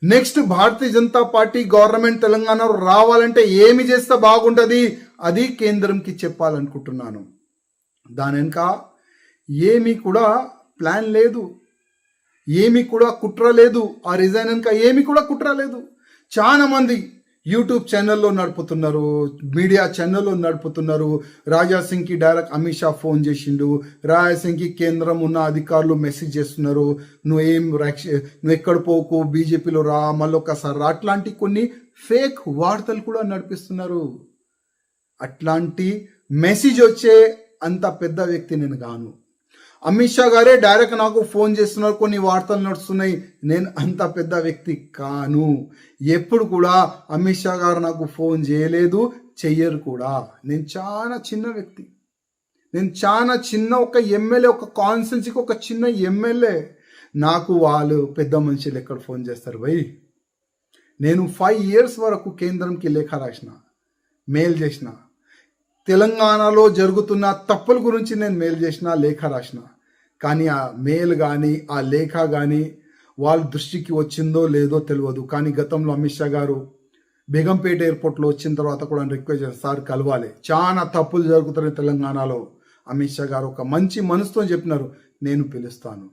Next Bharatiya Janata party government తెలంగాణలో రావాలంటే ఏమి చేస్తే బాగుంటుంది అది కేంద్రంకి చెప్పాలనుకుంటున్నాను. దాని వెనుక ఏమీ కూడా ప్లాన్ లేదు, ఏమీ కూడా కుట్ర లేదు. ఆ రిజైన్ వెనుక ఏమీ కూడా కుట్ర లేదు. చాలా మంది యూట్యూబ్ ఛానల్లో నడుపుతున్నారు, మీడియా ఛానల్లో నడుపుతున్నారు. రాజాసింగ్కి డైరెక్ట్ అమిత్ షా ఫోన్ చేసిండు, రాజాసింగ్కి కేంద్రం ఉన్న అధికారులు మెసేజ్ చేస్తున్నారు, నువ్వు ఎక్కడ పోకు, బీజేపీలో రా, మళ్ళొక్కసారి రా. అట్లాంటి కొన్ని ఫేక్ వార్తలు కూడా నడిపిస్తున్నారు. అట్లాంటి మెసేజ్ వచ్చే అంత పెద్ద వ్యక్తి నేను కాను. అమిత్ షా గారే డైరెక్ట్ నాకు ఫోన్ చేస్తున్నారు, కొన్ని వార్తలు నడుస్తున్నాయి. నేను అంత పెద్ద వ్యక్తి కాను. ఎప్పుడు కూడా అమిత్ షా గారు నాకు ఫోన్ చేయలేదు, చెయ్యరు కూడా. నేను చాలా చిన్న వ్యక్తి, నేను చాలా చిన్న ఒక ఎమ్మెల్యే, ఒక కాన్స్టిట్యున్సీకి ఒక చిన్న ఎమ్మెల్యే. నాకు వాళ్ళు పెద్ద మనుషులు ఎక్కడ ఫోన్ చేస్తారు భయ్? నేను 5 years వరకు కేంద్రంకి లేఖ రాసిన, మెయిల్ చేసిన. తెలంగాణలో జరుగుతున్న తప్పుల గురించి నేను మెయిల్ చేసిన, లేఖ రాసిన. కానీ ఆ మెయిల్ కానీ ఆ లేఖ కానీ వాళ్ళ దృష్టికి వచ్చిందో లేదో తెలియదు. కానీ గతంలో అమిత్ షా గారు బేగంపేట ఎయిర్పోర్ట్లో వచ్చిన తర్వాత కూడా రిక్వెస్ట్ చేశారు, సార్ కలవాలి, చాలా తప్పులు జరుగుతున్నాయి తెలంగాణలో. అమిత్ షా గారు ఒక మంచి మనసుతో చెప్పినారు, నేను పిలుస్తాను.